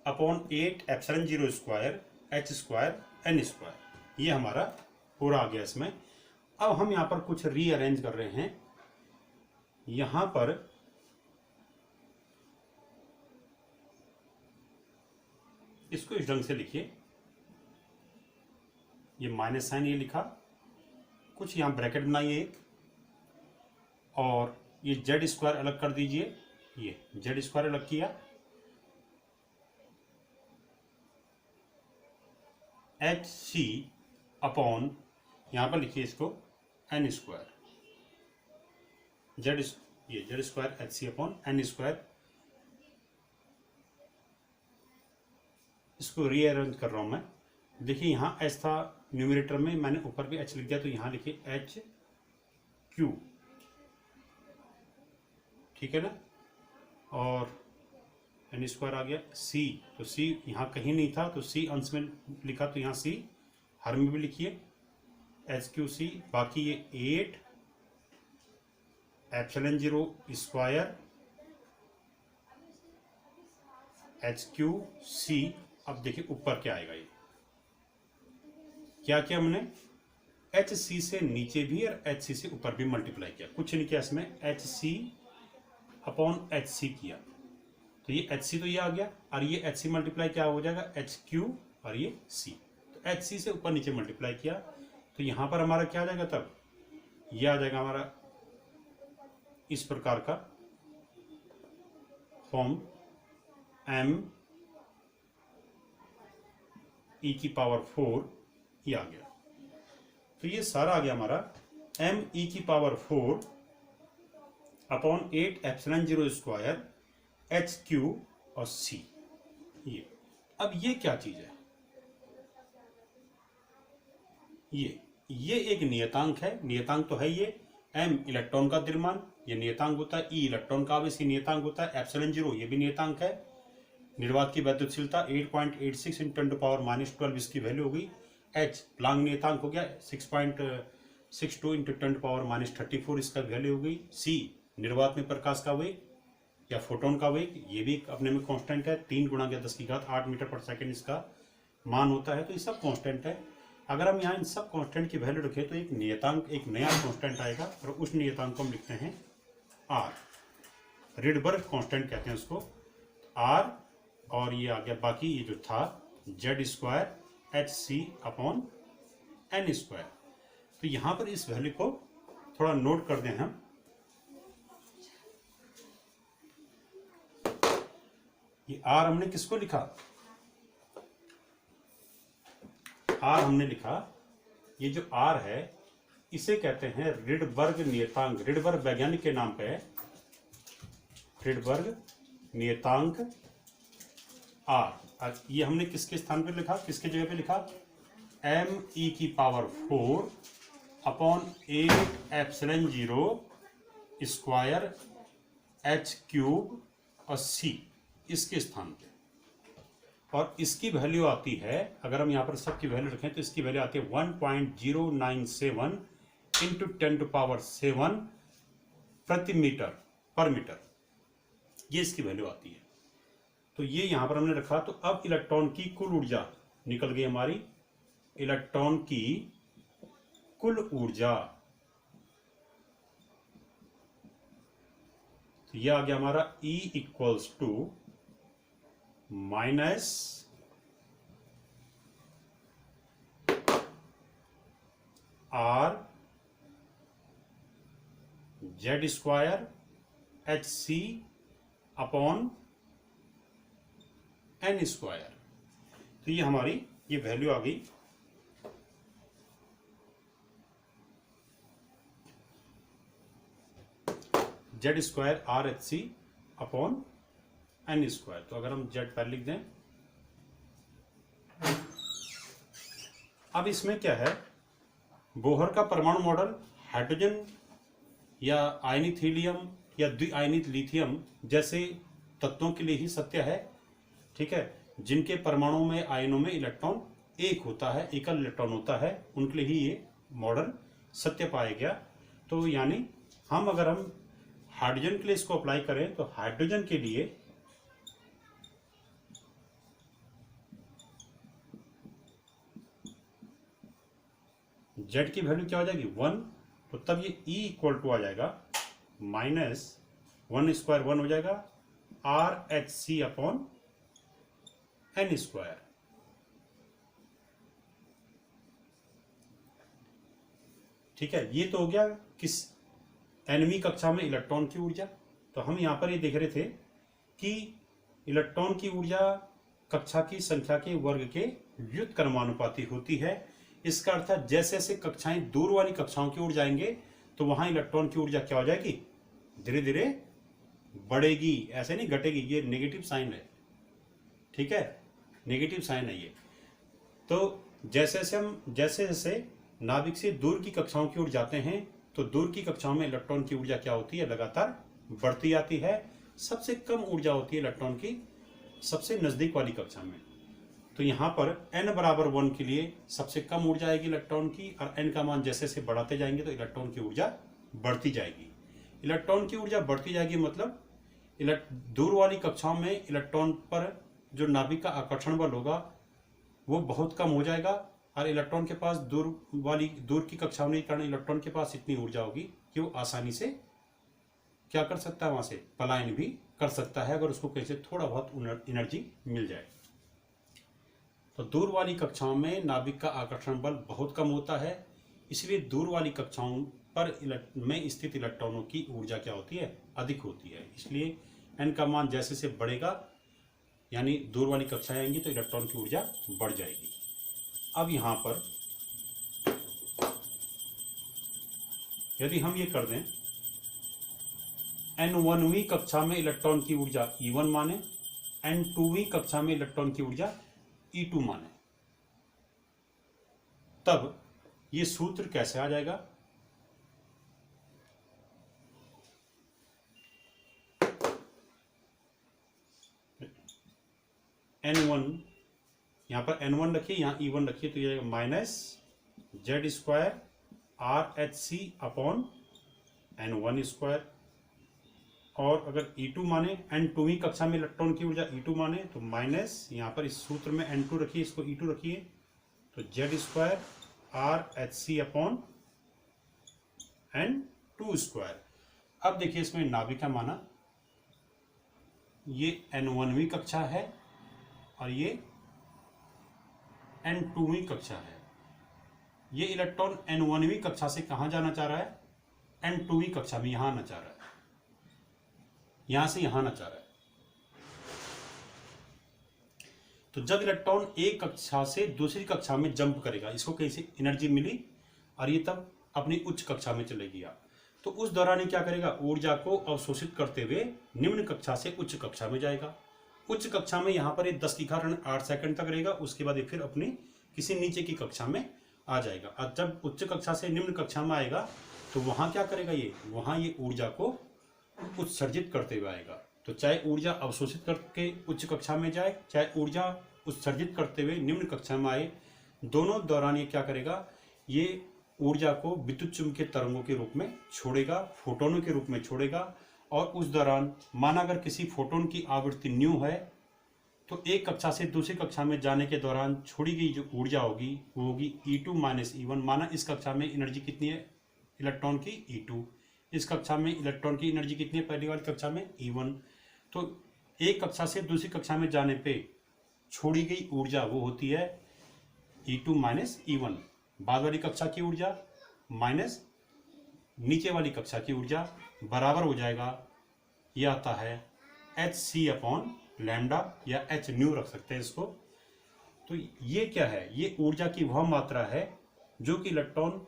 upon 8 epsilon 0 square H square N square, ये हमारा पूरा आ गया इसमें। अब हम यहां पर कुछ रीअरेंज कर रहे हैं। यहां पर इसको इस ढंग से लिखिए, ये माइनस साइन ये लिखा, कुछ यहां ब्रैकेट बनाइए एक, और ये जेड स्क्वायर अलग कर दीजिए, ये जेड स्क्वायर अलग किया, एच सी अपॉन यहां पर लिखिए इसको एन स्क्वायर, ये Z square H C upon N square. इसको रीअरेंज कर रहा हूं मैं। देखिए यहां एच था न्यूमरेटर में, मैंने ऊपर भी एच लिख दिया, तो यहां लिखिए एच क्यू, ठीक है ना, और एन स्क्वायर आ गया सी, तो सी यहाँ कहीं नहीं था तो सी अंश में लिखा, तो यहाँ सी हर में भी लिखिए एच क्यू सी। बाकी ये 8 epsilon 0 square H Q C. अब देखिए ऊपर क्या आएगा, ये क्या किया हमने, एच सी से नीचे भी और एच सी से ऊपर भी मल्टीप्लाई किया, कुछ नहीं किया इसमें, H C upon H C किया, तो ये एच सी तो ये आ गया, और ये एच सी मल्टीप्लाई क्या हो जाएगा एच क्यू, और ये सी, तो एच सी से ऊपर नीचे मल्टीप्लाई किया, तो यहां पर हमारा क्या आ जाएगा, तब ये आ जाएगा हमारा इस प्रकार का फॉर्म, एम ई की पावर 4 ये आ गया। तो ये सारा आ गया हमारा एम ई की power 4 upon 8 epsilon 0 square H Q और सी। ये अब ये क्या चीज है, ये एक नियतांक है, नियतांक तो है ये, एम इलेक्ट्रॉन का द्रव्यमान ये नियतांक होता है, ई इलेक्ट्रॉन का आवेश नियतांक होता है, एप्सिलॉन 0 ये भी नियतांक है, निर्वात की वैद्युतशीलता 8.86 × 10⁻12 इसकी वैल्यू हो गई, एच प्लांक नियतांक हो गया 6.62 × 10⁻34 इसका वैल्यू हो गई, सी निर्वात में प्रकाश का वेग या फोटोन का वेग, ये भी अपने में कांस्टेंट है, 3 × 10⁸ मीटर पर सेकंड इसका मान होता है, तो ये सब कांस्टेंट है। अगर हम यहाँ इन सब कांस्टेंट की वैल्यू रखें तो एक नियतांक, एक नया कांस्टेंट आएगा, और उस नियतांक को हम लिखते हैं आर, रिडबर्ग कांस्टेंट कहते हैं उसको, आर, और ये आ गया बाकी ये जो था Z square H C upon N square. तो यहां पर इस वैल्यू को थोड़ा नोट कर दें हम, ये आर हमने किसको लिखा, आर हमने लिखा, ये जो आर है इसे कहते हैं रिडबर्ग नियतांक, रिडबर्ग वैज्ञानिक के नाम पे है, रिडबर्ग नियतांक आर। ये हमने किसके स्थान पे लिखा, किसके जगह पे लिखा, एम ई की power 4 upon 8 epsilon 0 square H cube और सी, इसके स्थान पे, और इसकी वैल्यू आती है, अगर हम यहाँ पर सबकी वैल्यू रखें तो इसकी वैल्यू आती है 1.097 × 10⁻7 प्रति मीटर पर मीटर, ये इसकी वैल्यू आती है। तो ये यहां पर हमने रखा। तो अब इलेक्ट्रॉन की कुल ऊर्जा निकल गई हमारी, इलेक्ट्रॉन की कुल ऊर्जा, तो ये आ गया हमारा E equals to minus R Z square H C upon N square. तो ये हमारी ये वैल्यू आ गई Z square R H C upon N square. तो अगर हम जेड पहले लिख दें, अब इसमें क्या है, बोहर का परमाणु मॉडल हाइड्रोजन या आयनित हीलियम या द्विआयनित लिथियम जैसे तत्वों के लिए ही सत्य है, ठीक है, जिनके परमाणु में आयनों में इलेक्ट्रॉन एक होता है, एकल इलेक्ट्रॉन होता है, उनके लिए ही ये मॉडल सत्य पाया गया। तो यानी अगर हम हाइड्रोजन के लिए इसको अप्लाई करें तो हाइड्रोजन के लिए जेड की वैल्यू क्या हो जाएगी 1, तो तब ये E इक्वल टू आ जाएगा -1 स्क्वायर 1 हो जाएगा RH अपॉन एन स्क्वायर। ठीक है, ये तो हो गया किस nवीं कक्षा में इलेक्ट्रॉन की ऊर्जा। तो हम यहां पर ये देख रहे थे कि इलेक्ट्रॉन की ऊर्जा कक्षा की संख्या के वर्ग के व्युत्क्रमानुपाती होती है। इसका अर्थ है जैसे जैसे कक्षाएं दूर वाली कक्षाओं की ओर जाएंगे तो वहां इलेक्ट्रॉन की ऊर्जा क्या हो जाएगी, धीरे धीरे बढ़ेगी, ऐसे नहीं घटेगी। ये नेगेटिव साइन है, ठीक है, नेगेटिव साइन है ये। तो जैसे जैसे नाभिक से दूर की कक्षाओं की ओर जाते हैं तो दूर की कक्षाओं में इलेक्ट्रॉन की ऊर्जा क्या होती है, लगातार बढ़ती आती है। सबसे कम ऊर्जा होती है इलेक्ट्रॉन की सबसे नजदीक वाली कक्षा में। तो यहाँ पर n बराबर 1 के लिए सबसे कम ऊर्जा आएगी इलेक्ट्रॉन की, और n का मान जैसे जैसे बढ़ाते जाएंगे तो इलेक्ट्रॉन की ऊर्जा बढ़ती जाएगी। इलेक्ट्रॉन की ऊर्जा बढ़ती जाएगी मतलब दूर वाली कक्षाओं में इलेक्ट्रॉन पर जो नाभिक का आकर्षण बल होगा वो बहुत कम हो जाएगा, और इलेक्ट्रॉन के पास दूर की कक्षाओं के कारण इलेक्ट्रॉन के पास इतनी ऊर्जा होगी कि वो आसानी से क्या कर सकता है, वहां से पलायन भी कर सकता है, अगर उसको कैसे थोड़ा बहुत एनर्जी मिल जाए। तो दूर वाली कक्षाओं में नाभिक का आकर्षण बल बहुत कम होता है, इसलिए दूर वाली कक्षाओं पर में स्थित इलेक्ट्रॉनों की ऊर्जा क्या होती है, अधिक होती है। इसलिए n का मान जैसे से बढ़ेगा, यानी दूर वाली कक्षाएं आएंगी तो इलेक्ट्रॉन की ऊर्जा बढ़ जाएगी। अब यहां पर यदि हम ये कर दें n1वीं कक्षा में इलेक्ट्रॉन की ऊर्जा E1 माने, n2वीं कक्षा में इलेक्ट्रॉन की ऊर्जा E2 माने, तब ये सूत्र कैसे आ जाएगा, n1 यहां पर n1 रखिए, यहां E1 रखिए, तो ये -z square RH upon n1 square. और अगर E2 माने, n2वीं कक्षा में इलेक्ट्रॉन की ऊर्जा E2 माने, तो माइनस यहाँ पर इस सूत्र में n2 रखिए, इसको E2 रखिए, तो z square RH upon n2 square. अब देखिए इसमें नाभिक का माना, ये n1वीं कक्षा है और ये n2वीं कक्षा है। ये इलेक्ट्रॉन n1वीं कक्षा से कहाँ जाना चाह रहा है, n2वीं कक्षा में यहां आना चाह रहा है, यहां से यहां आना चाह रहा है। तो जब इलेक्ट्रॉन एक कक्षा से दूसरी कक्षा में जंप करेगा, इसको कहीं से एनर्जी मिली और ये तब अपनी उच्च कक्षा में चले गया, तो उस दौरान ये क्या करेगा, ऊर्जा को अवशोषित करते हुए निम्न कक्षा से उच्च कक्षा में जाएगा। उच्च कक्षा में यहाँ पर ये 10⁸ सेकंड तक रहेगा, उसके बाद ये फिर अपनी किसी नीचे की कक्षा में आ जाएगा। और जब उच्च कक्षा से निम्न कक्षा में आएगा तो वहां क्या करेगा, वहां ये ऊर्जा को उत्सर्जित करते हुए आएगा। तो चाहे ऊर्जा अवशोषित करके उच्च कक्षा में जाए, चाहे ऊर्जा उत्सर्जित करते हुए निम्न कक्षा में आए, दोनों दौरान ये क्या करेगा, ये ऊर्जा को विद्युत चुंबकीय तरंगों के रूप में छोड़ेगा, फोटोनों के रूप में छोड़ेगा। और उस दौरान माना अगर किसी फोटोन की आवृत्ति न्यू है तो एक कक्षा से दूसरी कक्षा में जाने के दौरान छोड़ी गई जो ऊर्जा होगी वो होगी E2 - E1। माना इस कक्षा में एनर्जी कितनी है इलेक्ट्रॉन की, E2। इस कक्षा में इलेक्ट्रॉन की एनर्जी कितनी है, पहली वाली कक्षा में, E1। तो एक कक्षा से दूसरी कक्षा में जाने पे छोड़ी गई ऊर्जा वो होती है E2 - E1। बाद वाली कक्षा की ऊर्जा माइनस नीचे वाली कक्षा की ऊर्जा बराबर हो जाएगा, यह आता है hc अपॉन लैम्डा, या h न्यू रख सकते हैं इसको। तो ये क्या है, ये ऊर्जा की वह मात्रा है जो कि इलेक्ट्रॉन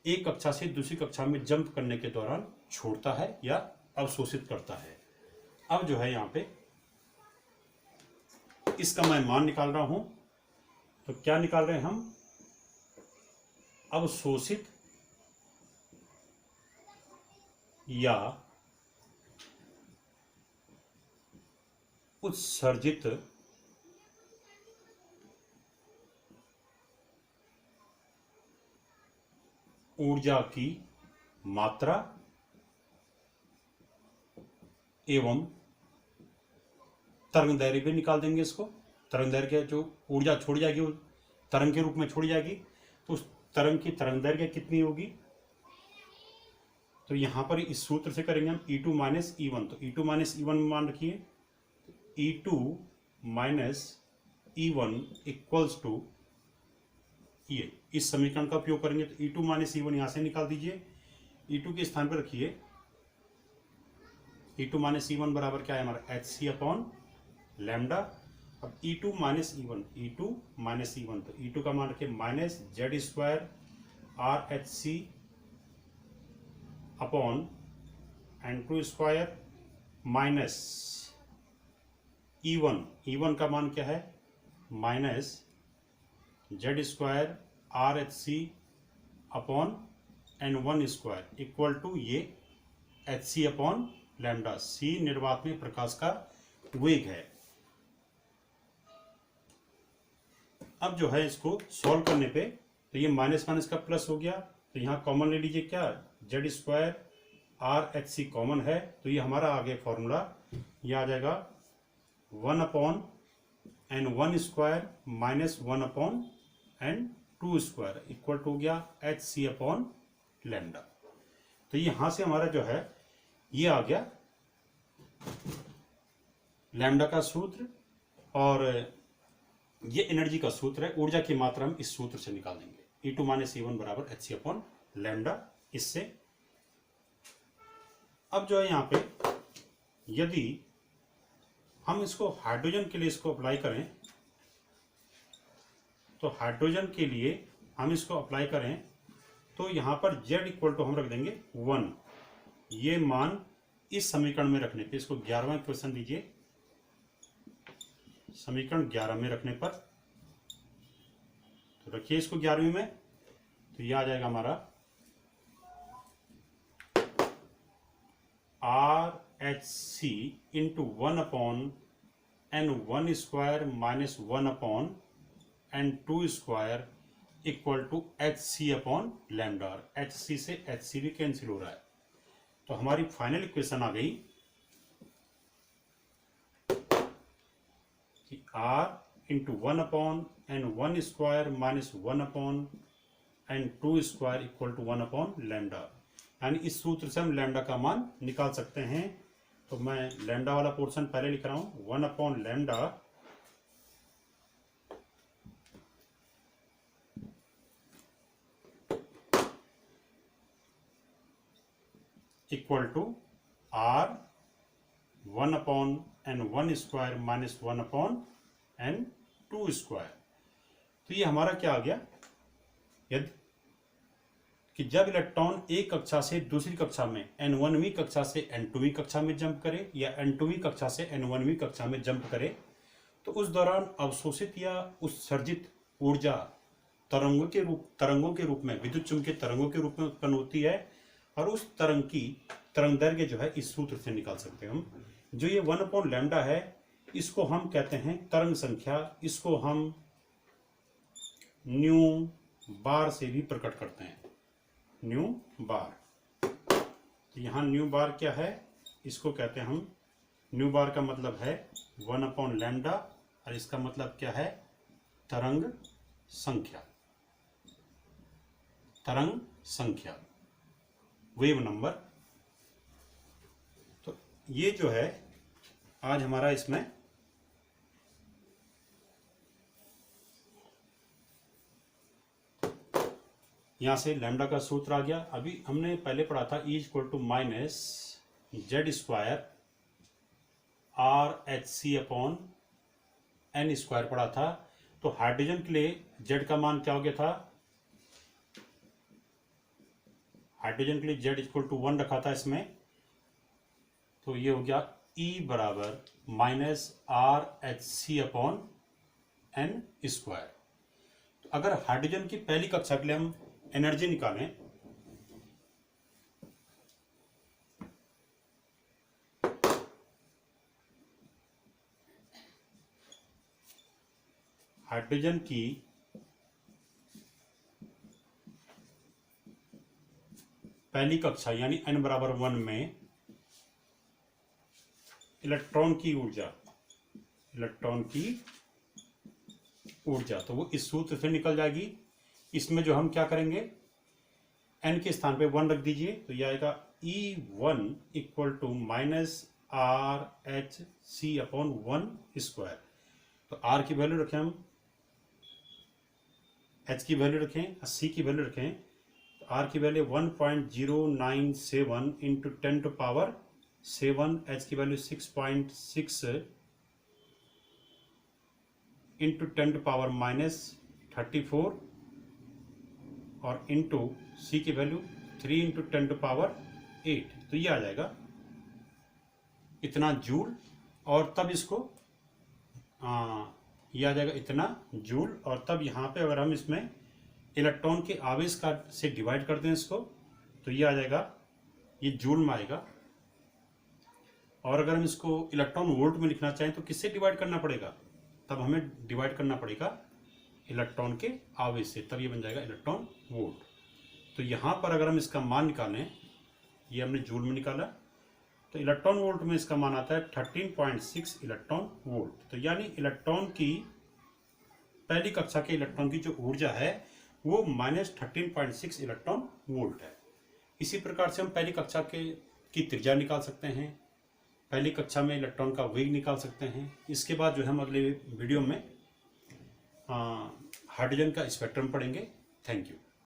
एक कक्षा से दूसरी कक्षा में जंप करने के दौरान छोड़ता है या अवशोषित करता है। अब जो है यहाँ पे इसका मैं मान निकाल रहा हूं। तो क्या निकाल रहे हैं हम, अवशोषित या उत्सर्जित ऊर्जा की मात्रा एवं तरंग दैर्घ्य भी निकाल देंगे इसको। तरंग दैर्घ्य जो ऊर्जा छोड़ी जाएगी वो तरंग के रूप में छोड़ी जाएगी, तो उस तरंग की तरंग दैर्घ्य कितनी होगी। तो यहां पर इस सूत्र से करेंगे हम E2 माइनस E1। तो E2 माइनस E1 में मान रखिए, E2 minus E1 equals to ये, इस समीकरण का उपयोग करेंगे। तो E2 माइनस E1 यहां से निकाल दीजिए, E2 के स्थान पर रखिए। E2 माइनस E1 बराबर क्या है हमारा, HC अपॉन लैम्डा। अब E2 minus E1, E2 minus E1, तो E2 का मान रखिए minus Z square RH upon N2 square minus E1 का मान क्या है, minus Z square RH upon N1 square equal to ये HC अपॉन लैम्डा। C निर्वात में प्रकाश का वेग है। अब जो है इसको सॉल्व करने पे तो ये माइनस माइनस का प्लस हो गया, तो यहाँ कॉमन ले लीजिए, क्या जेड स्क्वायर RH कॉमन है, तो ये हमारा आगे फॉर्मूला ये आ जाएगा 1 upon N1 square minus 1 upon N2 square equal to हो गया HC अपॉन लैम्डा। तो यहाँ से हमारा जो है ये आ गया लैम्डा का सूत्र, और ये एनर्जी का सूत्र है। ऊर्जा की मात्रा हम इस सूत्र से निकाल देंगे, E2 माइनस E1 बराबर HC अपॉन लैम्डा। इससे अब जो है यहाँ पे यदि हम इसको हाइड्रोजन के लिए इसको अप्लाई करें, तो हाइड्रोजन के लिए हम इसको अप्लाई करें तो यहाँ पर Z इक्वल टू हम रख देंगे 1। ये मान इस समीकरण में रखने पे, इसको 11वां क्वेश्चन दीजिए, समीकरण 11 में रखने पर, तो रखिए इसको 11वीं में, तो यह आ जाएगा हमारा RH into 1 upon N1 square minus 1 upon N2 square equal to HC upon lambda. HC से HC भी कैंसिल हो रहा है, तो हमारी फाइनल इक्वेशन आ गई कि R into 1 upon N1 square minus 1 upon N2 square equal to 1 upon lambda. यानी इस सूत्र से हम लैम्डा का मान निकाल सकते हैं। तो मैं लैम्डा वाला पोर्शन पहले लिख रहा हूं, 1 upon lambda equal to R 1 upon N1 square minus 1 upon N2 square. तो ये हमारा क्या आ गया, यदि कि जब इलेक्ट्रॉन एक कक्षा से दूसरी कक्षा में N1वीं कक्षा से N2वीं कक्षा में जंप करे या N2वीं कक्षा से N1वीं कक्षा में जंप करे, तो उस दौरान अवशोषित या उत्सर्जित ऊर्जा तरंगों के रूप में, विद्युत चुम्बकीय तरंगों के रूप में उत्पन्न होती है। और उस तरंग की तरंग दैर्घ्य जो है इस सूत्र से निकाल सकते हैं हम। जो ये 1 अपॉन लैम्डा है, इसको हम कहते हैं तरंग संख्या, इसको हम न्यू बार से भी प्रकट करते हैं, न्यू बार। तो यहाँ न्यू बार क्या है, इसको कहते हैं हम, न्यू बार का मतलब है 1 अपॉन लैम्डा, और इसका मतलब क्या है, तरंग संख्या, तरंग संख्या, वेव नंबर। तो ये जो है आज हमारा इसमें यहां से लैम्डा का सूत्र आ गया। अभी हमने पहले पढ़ा था E equal to minus Z square RH upon N square पढ़ा था। तो हाइड्रोजन के लिए जेड का मान क्या हो गया था, हाइड्रोजन के लिए जेड इक्वल टू 1 रखा था इसमें, तो ये हो गया E बराबर -RHc/n²। तो अगर हाइड्रोजन की पहली कक्षा के लिए हम एनर्जी निकालें, हाइड्रोजन की पहली कक्षा यानी n बराबर 1 में इलेक्ट्रॉन की ऊर्जा तो वो इस सूत्र से निकल जाएगी। इसमें जो हम क्या करेंगे, n के स्थान पे 1 रख दीजिए, तो ये आएगा E1 इक्वल टू -RHc/1²। तो R की वैल्यू रखें हम, H की वैल्यू रखें, C की वैल्यू रखें, तो R की वैल्यू 1.097 इंटू 10⁻7, H की वैल्यू 6.6 इंटू 10⁻34 और इंटू C की वैल्यू 3 इंटू 10⁸8। तो ये आ जाएगा इतना जूल। और तब इसको ये आ जाएगा इतना जूल। और तब यहाँ पे अगर हम इसमें इलेक्ट्रॉन के आवेश का से डिवाइड कर दें इसको, तो ये आ जाएगा, ये जूल में आएगा। और अगर हम इसको इलेक्ट्रॉन वोल्ट में लिखना चाहें तो किससे डिवाइड करना पड़ेगा, तब हमें डिवाइड करना पड़ेगा इलेक्ट्रॉन के आवेश से, तब ये बन जाएगा इलेक्ट्रॉन वोल्ट। तो यहाँ पर अगर हम इसका मान निकालें, ये हमने जूल में निकाला, तो इलेक्ट्रॉन वोल्ट में इसका मान आता है 13.6 इलेक्ट्रॉन वोल्ट। तो यानी इलेक्ट्रॉन की पहली कक्षा के इलेक्ट्रॉन की जो ऊर्जा है वो -13.6 इलेक्ट्रॉन वोल्ट है। इसी प्रकार से हम पहली कक्षा की त्रिज्या निकाल सकते हैं, पहली कक्षा में इलेक्ट्रॉन का वेग निकाल सकते हैं। इसके बाद जो हम अगले वीडियो में हाइड्रोजन का स्पेक्ट्रम पढ़ेंगे। Thank you.